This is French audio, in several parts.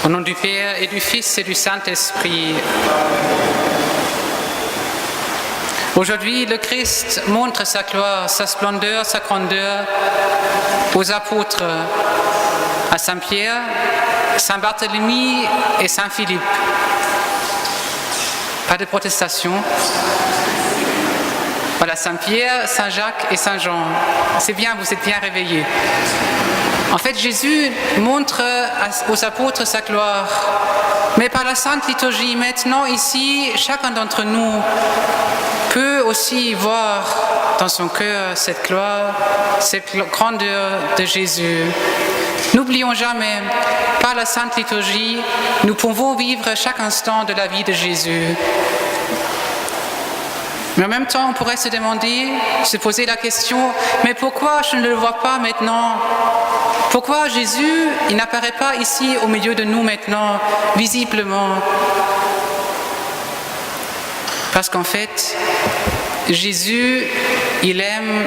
Au nom du Père et du Fils et du Saint-Esprit. Aujourd'hui, le Christ montre sa gloire, sa splendeur, sa grandeur aux apôtres, à Saint-Pierre, Saint-Barthélemy et Saint-Philippe. Pas de protestation. Voilà, Saint-Pierre, Saint-Jacques et Saint-Jean. C'est bien, vous êtes bien réveillés. En fait, Jésus montre aux apôtres sa gloire. Mais par la Sainte Liturgie, maintenant, ici, chacun d'entre nous peut aussi voir dans son cœur cette gloire, cette grandeur de Jésus. N'oublions jamais, par la Sainte Liturgie, nous pouvons vivre chaque instant de la vie de Jésus. Mais en même temps, on pourrait se poser la question, mais pourquoi je ne le vois pas maintenant? Pourquoi Jésus, il n'apparaît pas ici au milieu de nous maintenant, visiblement? Parce qu'en fait, Jésus, il aime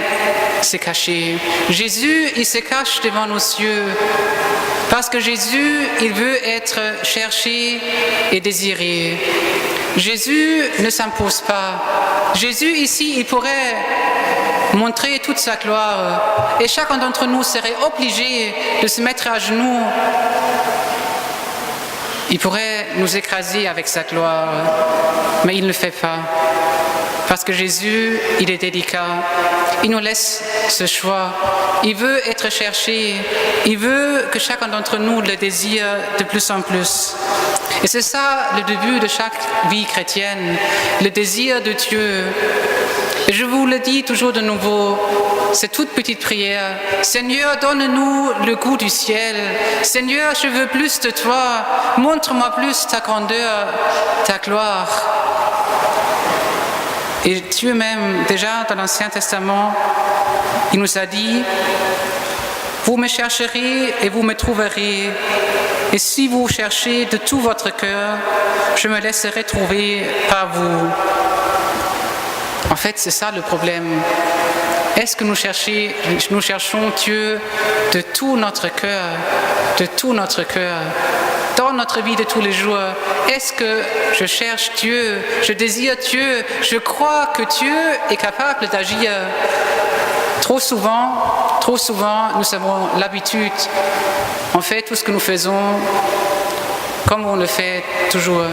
se cacher. Jésus, il se cache devant nos yeux. Parce que Jésus, il veut être cherché et désiré. Jésus ne s'impose pas. Jésus, ici, il pourrait montrer toute sa gloire. Et chacun d'entre nous serait obligé de se mettre à genoux. Il pourrait nous écraser avec sa gloire. Mais il ne le fait pas. Parce que Jésus, il est délicat. Il nous laisse ce choix. Il veut être cherché. Il veut que chacun d'entre nous le désire de plus en plus. Et c'est ça le début de chaque vie chrétienne, le désir de Dieu. Et je vous le dis toujours de nouveau, cette toute petite prière. Seigneur, donne-nous le goût du ciel. Seigneur, je veux plus de toi. Montre-moi plus ta grandeur, ta gloire. Et Dieu même, déjà dans l'Ancien Testament, il nous a dit, vous me chercherez et vous me trouverez. Et si vous cherchez de tout votre cœur, je me laisserai trouver par vous. En fait, c'est ça le problème. Est-ce que nous cherchons Dieu de tout notre cœur, dans notre vie de tous les jours? Est-ce que je cherche Dieu, je désire Dieu, je crois que Dieu est capable d'agir? Trop souvent, nous avons l'habitude, on fait tout ce que nous faisons comme on le fait toujours.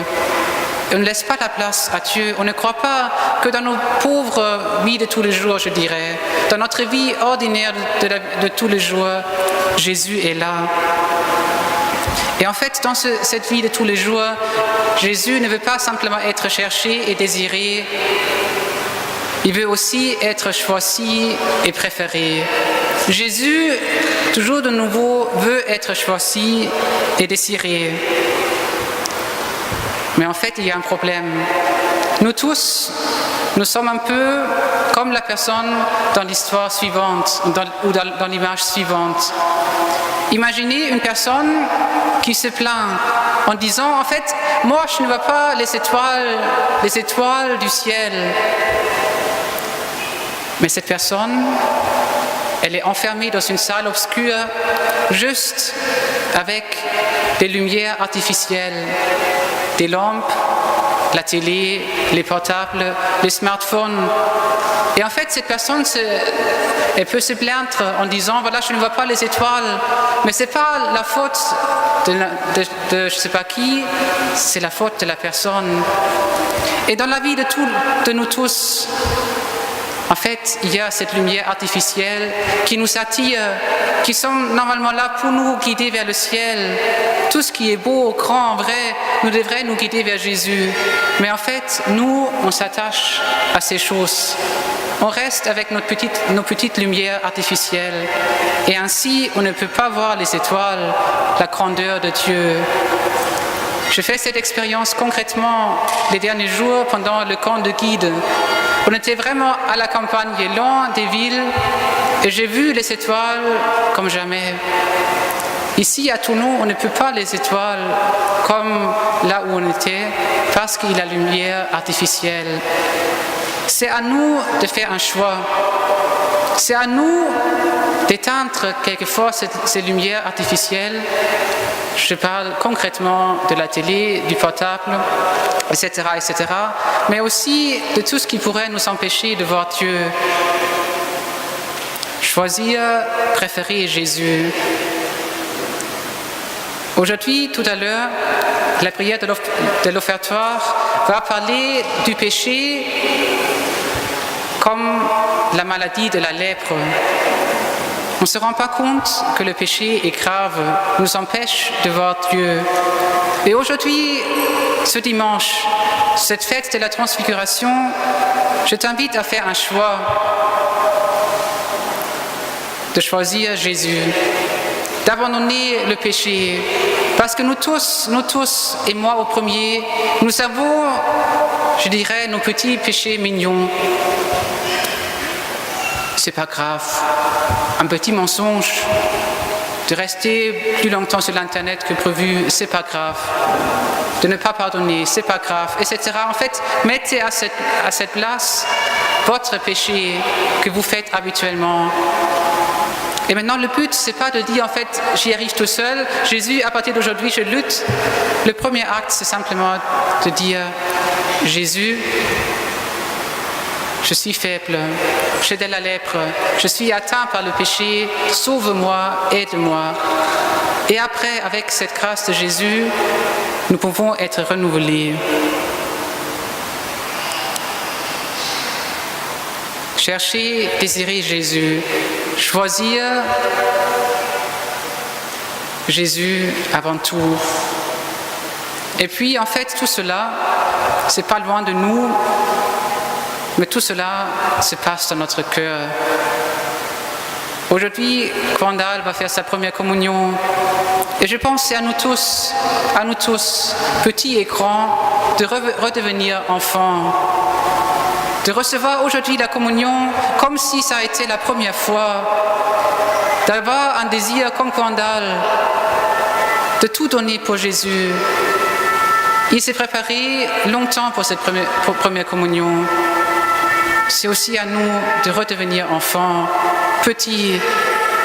On ne laisse pas la place à Dieu. On ne croit pas que dans nos pauvres vies de tous les jours, je dirais, dans notre vie ordinaire de tous les jours, Jésus est là. Et en fait, dans cette vie de tous les jours, Jésus ne veut pas simplement être cherché et désiré. Il veut aussi être choisi et préféré. Jésus, toujours de nouveau, veut être choisi et désiré. Mais en fait, il y a un problème. Nous tous, nous sommes un peu comme la personne dans l'histoire suivante, ou dans l'image suivante. Imaginez une personne qui se plaint en disant, en fait, moi je ne vois pas les étoiles du ciel. Mais cette personne, elle est enfermée dans une salle obscure, juste avec des lumières artificielles, des lampes, la télé, les portables, les smartphones. Et en fait, cette personne, elle peut se plaindre en disant, voilà, je ne vois pas les étoiles, mais ce n'est pas la faute de je ne sais pas qui, c'est la faute de la personne. Et dans la vie de nous tous, en fait, il y a cette lumière artificielle qui nous attire, qui sont normalement là pour nous guider vers le ciel. Tout ce qui est beau, grand, vrai, nous devrait nous guider vers Jésus. Mais en fait, nous, on s'attache à ces choses. On reste avec nos petites lumières artificielles. Et ainsi, on ne peut pas voir les étoiles, la grandeur de Dieu. Je fais cette expérience concrètement les derniers jours pendant le camp de guide. On était vraiment à la campagne, loin des villes, et j'ai vu les étoiles comme jamais. Ici, à Toulon, on ne peut pas les étoiles comme là où on était, parce qu'il y a la lumière artificielle. C'est à nous de faire un choix. C'est à nous d'éteindre quelquefois ces lumières artificielles, Je parle concrètement de la télé, du portable, etc., etc., mais aussi de tout ce qui pourrait nous empêcher de voir Dieu. Choisir, préférer Jésus. Aujourd'hui, tout à l'heure, la prière de l'offertoire va parler du péché comme la maladie de la lèpre. On ne se rend pas compte que le péché est grave, nous empêche de voir Dieu. Et aujourd'hui, ce dimanche, cette fête de la transfiguration, je t'invite à faire un choix, de choisir Jésus, d'abandonner le péché. Parce que nous tous, et moi au premier, nous avons, je dirais, nos petits péchés mignons. C'est pas grave. Un petit mensonge, de rester plus longtemps sur l'internet que prévu, c'est pas grave. De ne pas pardonner, c'est pas grave, etc. En fait, mettez à cette place votre péché que vous faites habituellement. Et maintenant, le but, c'est pas de dire, en fait, j'y arrive tout seul. Jésus, à partir d'aujourd'hui, je lutte. Le premier acte, c'est simplement de dire, Jésus, je suis faible, j'ai de la lèpre, je suis atteint par le péché, sauve-moi, aide-moi. Et après, avec cette grâce de Jésus, nous pouvons être renouvelés. Chercher, désirer Jésus, choisir Jésus avant tout. Et puis, en fait, tout cela, c'est pas loin de nous, mais tout cela se passe dans notre cœur. Aujourd'hui, Gwendal va faire sa première communion. Et je pense c'est à nous tous, petits et grands, de redevenir enfants. De recevoir aujourd'hui la communion comme si ça a été la première fois. D'avoir un désir comme Gwendal, de tout donner pour Jésus. Il s'est préparé longtemps pour cette première communion. C'est aussi à nous de redevenir enfants, petits,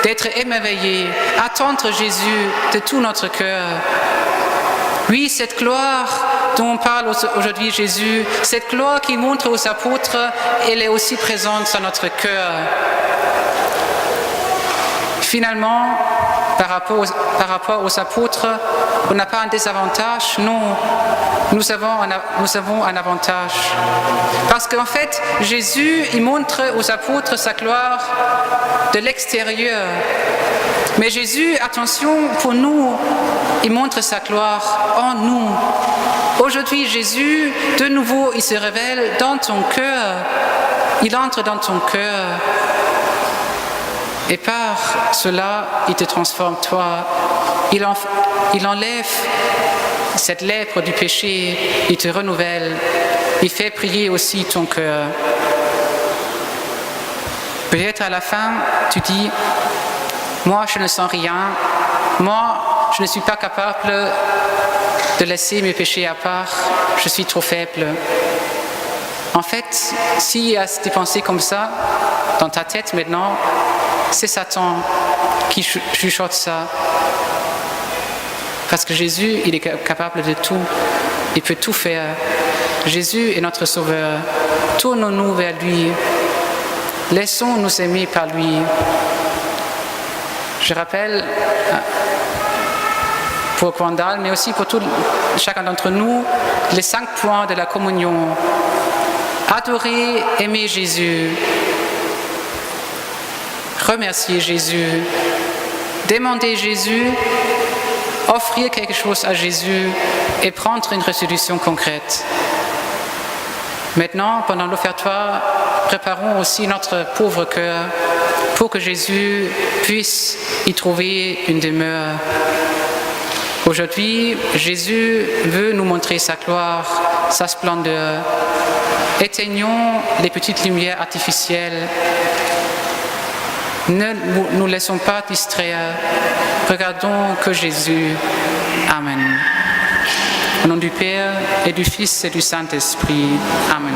d'être émerveillés, attendre Jésus de tout notre cœur. Oui, cette gloire dont on parle aujourd'hui Jésus, cette gloire qu'il montre aux apôtres, elle est aussi présente dans notre cœur. Finalement, par rapport aux apôtres, on n'a pas un désavantage, non, nous avons un avantage. Parce qu'en fait, Jésus, il montre aux apôtres sa gloire de l'extérieur. Mais Jésus, attention, pour nous, il montre sa gloire en nous. Aujourd'hui, Jésus, de nouveau, il se révèle dans ton cœur. Il entre dans ton cœur. Et par cela, il te transforme, toi. Il enlève cette lèpre du péché. Il te renouvelle. Il fait prier aussi ton cœur. Peut-être à la fin, tu dis, moi, je ne sens rien. Moi, je ne suis pas capable de laisser mes péchés à part. Je suis trop faible. En fait, s'il y a des pensées comme ça dans ta tête maintenant, c'est Satan qui chuchote ça. Parce que Jésus, il est capable de tout. Il peut tout faire. Jésus est notre Sauveur. Tournons-nous vers lui. Laissons-nous aimer par lui. Je rappelle pour Gwendal, mais aussi pour chacun d'entre nous, les 5 points de la communion. Adorer, aimer Jésus. Remercier Jésus. Demander Jésus. Offrir quelque chose à Jésus et prendre une résolution concrète. Maintenant, pendant l'offertoire, préparons aussi notre pauvre cœur pour que Jésus puisse y trouver une demeure. Aujourd'hui, Jésus veut nous montrer sa gloire, sa splendeur. Éteignons les petites lumières artificielles. Ne nous laissons pas distraire. Regardons que Jésus. Amen. Au nom du Père et du Fils et du Saint-Esprit. Amen.